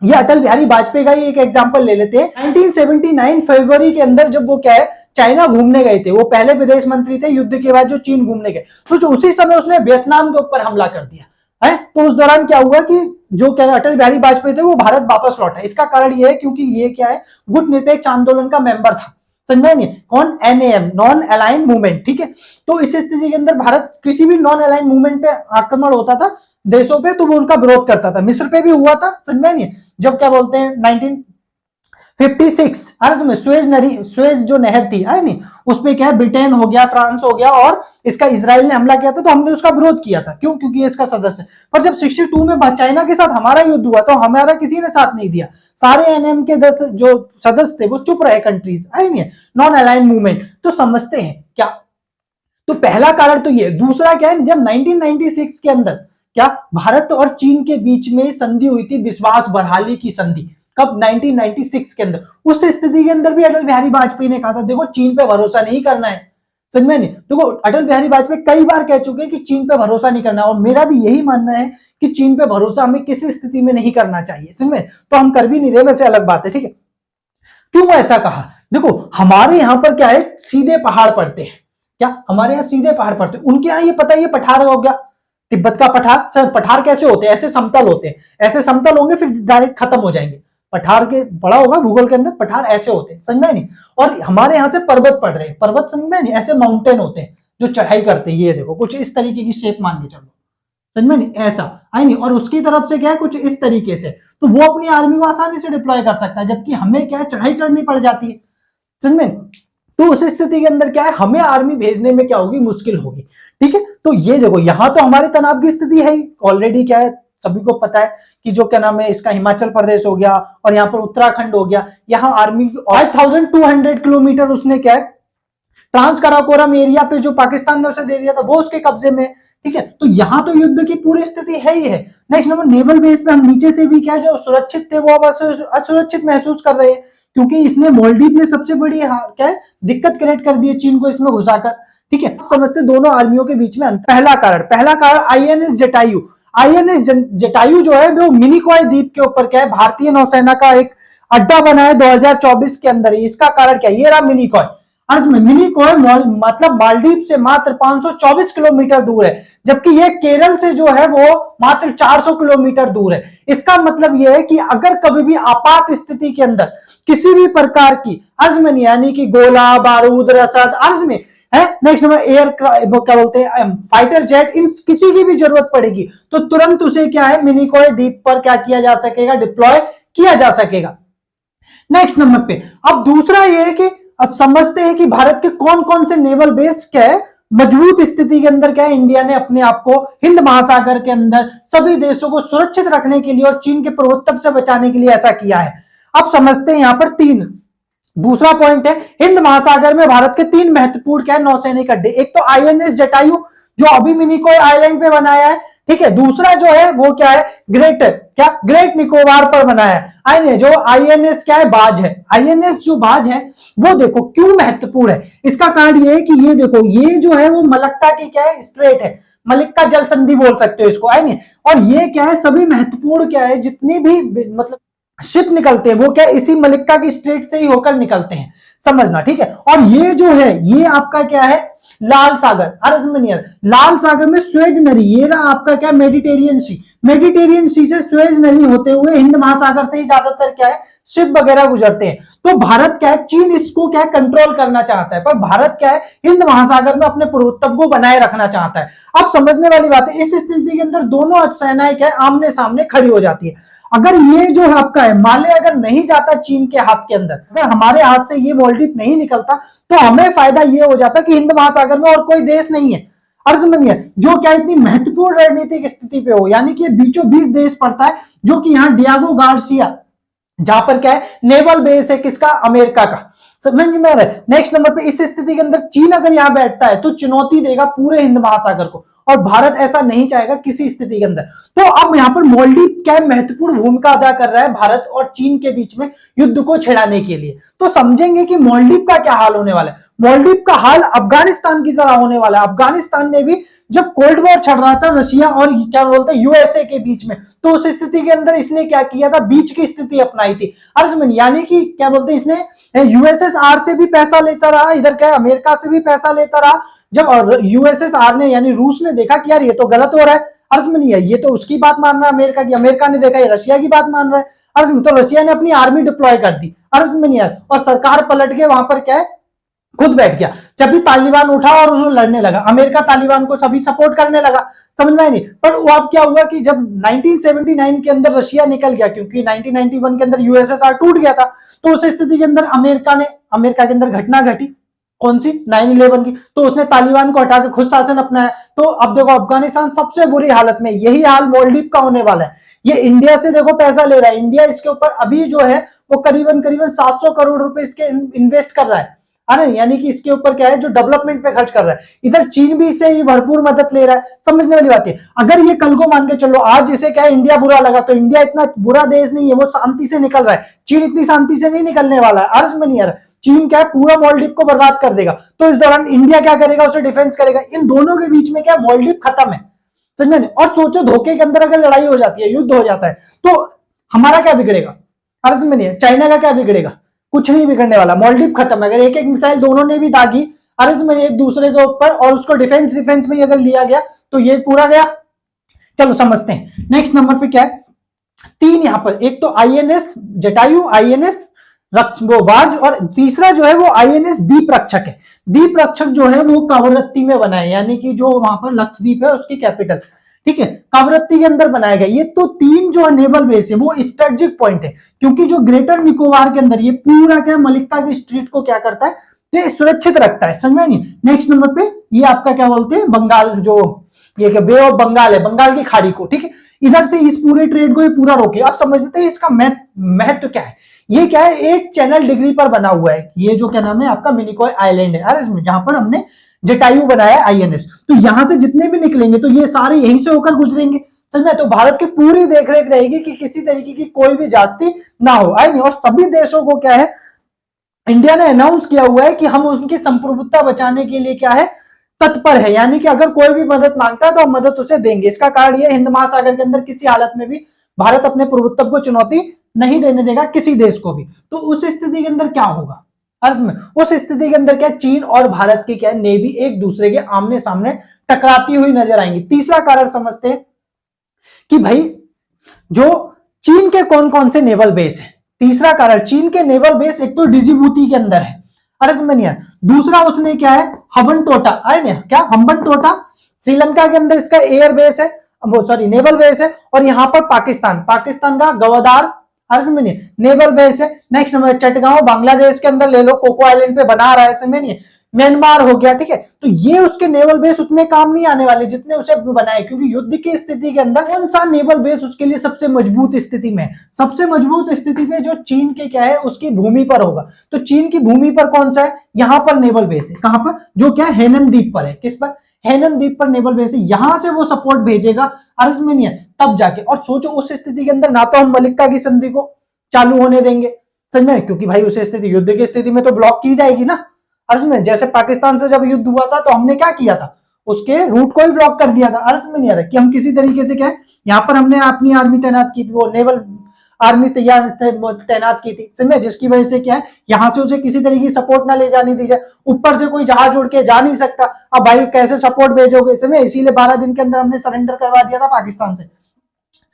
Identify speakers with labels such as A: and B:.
A: ये अटल बिहारी वाजपेयी का ही एक एग्जांपल ले लेते हैं। 1979 फरवरी के अंदर जब वो क्या है चाइना घूमने गए थे, वो पहले विदेश मंत्री थे युद्ध के बाद जो चीन घूमने गए, तो उसी समय उसने वियतनाम के ऊपर हमला कर दिया है। तो उस दौरान क्या हुआ कि जो क्या अटल बिहारी वाजपेयी थे वो भारत वापस लौटे। इसका कारण ये है क्योंकि ये क्या है गुट निरपेक्ष आंदोलन का मेंबर था, समझ में कौन, NAM, नॉन अलाइन मूवमेंट, ठीक है। तो इस स्थिति के अंदर भारत किसी भी नॉन अलाइन मूवमेंट पे आक्रमण होता था देशों पे तो वो उनका विरोध करता था। मिस्र पे भी हुआ था, समझ में जब क्या बोलते हैं 1956 में स्वेज जो नहर थी है नहीं, उसपे क्या है ब्रिटेन हो गया, फ्रांस हो गया और इसका इजराइल ने हमला किया था, तो हमने उसका विरोध किया था। क्यों? क्योंकि इसका सदस्य। पर जब 62 में चाइना के साथ हमारा युद्ध हुआ तो हमारा किसी ने साथ नहीं दिया, सारे NM के 10 जो सदस्य थे वो चुप रहे, कंट्रीज है नहीं, नॉन अलाइन मूवमेंट। तो समझते हैं क्या, तो पहला कारण तो ये। दूसरा क्या है, जब 1996 के अंदर क्या भारत और चीन के बीच में संधि हुई थी, विश्वास बहाली की संधि, कब, 1996 के अंदर। उस स्थिति के अंदर भी अटल बिहारी वाजपेयी ने कहा था देखो चीन पे भरोसा नहीं करना है, समझ में नहीं। देखो अटल बिहारी वाजपेयी कई बार कह चुके हैं कि चीन पे भरोसा नहीं करना, और मेरा भी यही मानना है कि चीन पे भरोसा हमें किसी स्थिति में नहीं करना चाहिए, समझ में। तो हम कर भी नहीं रहे, वैसे अलग बात है, ठीक है। क्यों ऐसा कहा, देखो हमारे यहाँ पर क्या है सीधे पहाड़ पड़ते हैं, क्या हमारे यहाँ सीधे पहाड़ पड़ते हैं, उनके यहाँ ये पता है ये पठार हो गया, तिब्बत का पठार। सर पठार कैसे होते हैं, ऐसे समतल होते हैं, ऐसे समतल होंगे फिर डायरेक्ट खत्म हो जाएंगे। पठार के पड़ा होगा भूगोल के अंदर, पठार ऐसे होते हैं, समझ में नहीं। और हमारे यहाँ से पर्वत पड़ रहे हैं, पर्वत समझ में नहीं, ऐसे माउंटेन होते हैं जो चढ़ाई करते हैं, ये देखो कुछ इस तरीके की शेप मान के चलो, समझ में नहीं, ऐसा है नहीं। और उसकी तरफ से क्या है कुछ इस तरीके से, तो वो अपनी आर्मी को आसानी से डिप्लॉय कर सकता है, जबकि हमें क्या है चढ़ाई चढ़नी पड़ जाती है, समझ में। तो उस स्थिति के अंदर क्या है हमें आर्मी भेजने में क्या होगी, मुश्किल होगी, ठीक है। तो ये देखो यहाँ तो हमारी तनाव की स्थिति है ही ऑलरेडी, क्या है सभी को पता है कि जो क्या नाम है इसका हिमाचल प्रदेश हो गया और यहाँ पर उत्तराखंड हो गया, यहाँ आर्मी 8200 किलोमीटर उसने क्या है ट्रांस काराकोरम एरिया पे जो पाकिस्तान ने उसे दे दिया था वो उसके कब्जे में, ठीक है। तो यहाँ तो युद्ध की पूरी स्थिति है ही है। नेक्स्ट नंबर नेवल बेस पे हम नीचे से भी क्या जो सुरक्षित थे वो अब असुरक्षित महसूस कर रहे हैं, क्योंकि इसने मालदीव में सबसे बड़ी क्या है दिक्कत क्रिएट कर दी है चीन को इसमें घुसाकर, ठीक है। समझते दोनों आर्मियों के बीच में पहला कारण INS जटायु। INS जटायु जो है वो मिनिकॉय द्वीप के ऊपर क्या है भारतीय नौसेना का एक अड्डा बना है 2024 के अंदर। इसका कारण क्या है, ये रहा मिनिकॉय। मिनिकॉय मतलब मालदीव से मात्र 524 किलोमीटर दूर है, जबकि ये केरल से जो है वो मात्र 400 किलोमीटर दूर है। इसका मतलब ये है कि अगर कभी भी आपात स्थिति के अंदर किसी भी प्रकार की अजमन यानी कि गोला बारूद रसद अर्ज में है, नेक्स्ट नंबर एयर क्या बोलते हैं फाइटर जेट, इन किसी की भी जरूरत पड़ेगी तो तुरंत उसे क्या है मिनिकॉय द्वीप पर क्या किया जा सकेगा, डिप्लॉय किया जा सकेगा। नेक्स्ट नंबर पे अब दूसरा ये है कि अब समझते हैं कि भारत के कौन कौन से नेवल बेस क्या है मजबूत स्थिति के अंदर क्या है इंडिया ने अपने आप को हिंद महासागर के अंदर सभी देशों को सुरक्षित रखने के लिए और चीन के प्रभुत्व से बचाने के लिए ऐसा किया है। अब समझते हैं यहाँ पर तीन, दूसरा पॉइंट है हिंद महासागर में भारत के तीन महत्वपूर्ण क्या है नौसैनिक अड्डे। एक तो INS जटायु जो अभी मिनिकॉय आइलैंड पे बनाया है, ठीक है। दूसरा जो है वो क्या है ग्रेट निकोबार पर बनाया है जो INS क्या है बाज है। INS जो बाज है वो देखो क्यों महत्वपूर्ण है, इसका कारण ये है कि ये देखो ये जो है वो मलक्का की क्या है स्ट्रेट है, मलिक्का जल संधि बोल सकते हो इसको, है और ये क्या है सभी महत्वपूर्ण क्या है जितने भी मतलब शिप निकलते हैं वो क्या इसी मलिक्का की स्ट्रेट से ही होकर निकलते हैं, समझना, ठीक है। और ये जो है ये आपका क्या है लाल सागर, लाल सागर में स्वेज नदी, ये रहा आपका क्या मेडिटेरियन सी से स्वेज नदी होते हुए हिंद महासागर से ही ज्यादातर क्या है शिप वगैरह गुजरते हैं। तो भारत क्या है चीन इसको क्या है कंट्रोल करना चाहता है, पर भारत क्या है हिंद महासागर में अपने प्रभुत्व को बनाए रखना चाहता है। अब समझने वाली बात है इस स्थिति के अंदर दोनों सेनाएं क्या है आमने सामने खड़ी हो जाती है। अगर ये जो आपका है माले अगर नहीं जाता चीन के हाथ के अंदर, अगर हमारे हाथ से ये मालदीव नहीं निकलता तो हमें फायदा ये हो जाता कि हिंद महासागर में और कोई देश नहीं है जो क्या इतनी महत्वपूर्ण रणनीतिक स्थिति पे हो, यानी कि बीचों बीच देश पड़ता है जो कि यहाँ डियागो गार्सिया जहां पर क्या है नेवल बेस है किसका अमेरिका का, समझ में आ रहा है। नेक्स्ट नंबर पे इस स्थिति के अंदर चीन अगर यहां बैठता है तो चुनौती देगा पूरे हिंद महासागर को, और भारत ऐसा नहीं चाहेगा किसी स्थिति के अंदर। तो अब यहां पर मालदीव क्या महत्वपूर्ण भूमिका अदा कर रहा है भारत और चीन के बीच में युद्ध को छिड़ाने के लिए। तो समझेंगे कि मालदीव का क्या हाल होने वाला है। मालदीव का हाल अफगानिस्तान की तरह होने वाला है। अफगानिस्तान ने भी जब कोल्ड वॉर चल रहा था रशिया और क्या बोलते हैं यूएसए के बीच में, तो उस स्थिति के अंदर इसने क्या किया था, बीच की स्थिति अपनाई थी। अर्जमन यानी कि क्या बोलते हैं, इसने यूएसएसआर से भी पैसा लेता रहा, इधर क्या अमेरिका से भी पैसा लेता रहा। जब यूएसएसआर ने यानी रूस ने देखा कि यार ये तो गलत हो रहा है, अर्ज में नहीं है, ये तो उसकी बात मान रहा है अमेरिका की, अमेरिका ने देखा ये रशिया की बात मान रहा है, अर्ज में, तो रशिया ने अपनी आर्मी डिप्लॉय कर दी, अर्ज में नहीं है, और सरकार पलट के वहां पर क्या है खुद बैठ गया। जब भी तालिबान उठा और उन्हें लड़ने लगा, अमेरिका तालिबान को सभी सपोर्ट करने लगा, समझ में नहीं। पर वो अब क्या हुआ कि जब 1979 के अंदर रशिया निकल गया, क्योंकि 1991 के अंदर यूएसएसआर टूट गया था, तो उस स्थिति के अंदर अमेरिका के अंदर घटना घटी, कौन सी, 9/11 की, तो उसने तालिबान को हटाकर खुद शासन अपनाया। तो अब देखो अफगानिस्तान सबसे बुरी हालत में, यही हाल मालदीव का होने वाला है। ये इंडिया से देखो पैसा ले रहा है, इंडिया इसके ऊपर अभी जो है वो करीबन 700 करोड़ रुपए इसके इन्वेस्ट कर रहा है, यानी कि इसके ऊपर क्या है जो डेवलपमेंट पे खर्च कर रहा है। इधर चीन भी इससे भरपूर मदद ले रहा है, समझने वाली बात है। अगर ये कल को मान के चलो आज इसे क्या है इंडिया बुरा लगा, तो इंडिया इतना बुरा देश नहीं है, वो शांति से निकल रहा है। चीन इतनी शांति से नहीं निकलने वाला है, अर्ज में नहीं आ रहा। चीन क्या है पूरा मालदीव को बर्बाद कर देगा, तो इस दौरान इंडिया क्या करेगा, उसे डिफेंस करेगा। इन दोनों के बीच में क्या मालदीव खत्म है, समझ में। और सोचो धोखे के अंदर अगर लड़ाई हो जाती है, युद्ध हो जाता है, तो हमारा क्या बिगड़ेगा, अर्ज में नहीं है। चाइना का क्या बिगड़ेगा, कुछ नहीं बिगड़ने वाला, मालदीव खत्म है। अगर एक एक मिसाइल दोनों ने भी दागी अर्ज में एक दूसरे के ऊपर और उसको डिफेंस में अगर लिया गया तो ये पूरा गया। चलो समझते हैं नेक्स्ट नंबर पे क्या है, 3 यहां पर, एक तो आईएनएस जटायु, आईएनएस बाज, और तीसरा जो है वो आईएनएस दीप रक्षक है। दीप रक्षक जो है वो कवरत्ती में बना है, यानी कि जो वहां पर लक्षद्वीप है उसकी कैपिटल, ठीक है, कवरत्ती के अंदर बनाया गया। ये तो 3 जो नेवल बेस है वो स्ट्रेटेजिक पॉइंट है, क्योंकि जो ग्रेटर निकोबार के अंदर ये पूरा क्या मलिक्का की स्ट्रीट को क्या करता है, ये सुरक्षित रखता है, समझ नहीं। नेक्स्ट नंबर पे ये आपका क्या बोलते हैं बंगाल, जो ये बे ऑफ बंगाल है, बंगाल की खाड़ी को, ठीक है, इधर से इस पूरे ट्रेड को ये पूरा रोके। अब समझते हैं इसका महत्व क्या है। ये क्या है, 8 चैनल डिग्री पर बना हुआ है, ये जो क्या नाम है आपका मिनिकॉय आइलैंड है, अरे इसमें जहां पर हमने जटायु बनाया आईएनएस, तो यहां से जितने भी निकलेंगे तो ये सारे यहीं से होकर गुजरेंगे, समझ में। तो भारत की पूरी देखरेख रहेगी कि किसी तरीके की कोई भी जास्ती ना हो, आई नहीं। और सभी देशों को क्या है, इंडिया ने अनाउंस किया हुआ है कि हम उनकी संप्रभुता बचाने के लिए क्या है तत्पर है, यानी कि अगर कोई भी मदद मांगता है तो हम मदद उसे देंगे। इसका कारण यह हिंद महासागर के अंदर किसी हालत में भी भारत अपने प्रभुत्व को चुनौती नहीं देने देगा किसी देश को भी। तो उस स्थिति के अंदर क्या होगा, अर्ज में उस स्थिति के अंदर क्या चीन और भारत की क्या नेवी एक दूसरे के आमने सामने टकराती हुई नजर आएंगी। तीसरा कारण समझते हैं कि भाई जो चीन के कौन कौन से नेवल बेस है। तीसरा कारण चीन के नेवल बेस एक तो डिजिबूती के अंदर है, अर्ज में नहीं है। दूसरा उसने क्या है हम्बनटोटा, आए ना क्या हम्बनटोटा श्रीलंका के अंदर इसका एयर बेस है, वो सॉरी नेवल बेस है। और यहां पर पाकिस्तान का गवदार अर्ज में नहीं नेवल बेस है। नेक्स्ट नंबर चटगांव बांग्लादेश के अंदर ले लो, कोको आइलैंड पे बना रहा है, समझ नहीं, म्यांमार हो गया, ठीक है। तो ये उसके नेवल बेस उतने काम नहीं आने वाले जितने उसे बनाए, क्योंकि युद्ध की स्थिति के अंदर कौन सा नेवल बेस उसके लिए सबसे मजबूत स्थिति में, सबसे मजबूत स्थिति में जो चीन के क्या है उसकी भूमि पर होगा। तो चीन की भूमि पर कौन सा है, यहां पर नेवल बेस है, कहां पर, जो क्या हेनन द्वीप पर है, किस पर, हेनन द्वीप पर नेवल बेस है। यहां से वो सपोर्ट भेजेगा, अर्ज में नहीं है, तब जाके। और सोचो उस स्थिति के अंदर ना तो हम मलिक्का की संधि को चालू होने देंगे, समझ में, क्योंकि भाई उस स्थिति युद्ध की स्थिति में तो ब्लॉक की जाएगी ना, अर्ज में। जैसे पाकिस्तान से जब युद्ध हुआ था तो हमने क्या किया था, उसके रूट को ही ब्लॉक कर दिया था, अर्ज में नहीं आ रहा कि हम किसी तरीके से क्या है यहाँ पर हमने अपनी आर्मी तैनात की थी, वो नेवल आर्मी तैनात की थी, समझे, जिसकी वजह से क्या है यहाँ से उसे किसी तरीके की सपोर्ट ना ले जानी दी जाए, ऊपर से कोई जहाज उड़ के जा नहीं सकता। अब भाई कैसे सपोर्ट भेजोगे, समझे, इसीलिए 12 दिन के अंदर हमने सरेंडर करवा दिया था पाकिस्तान से।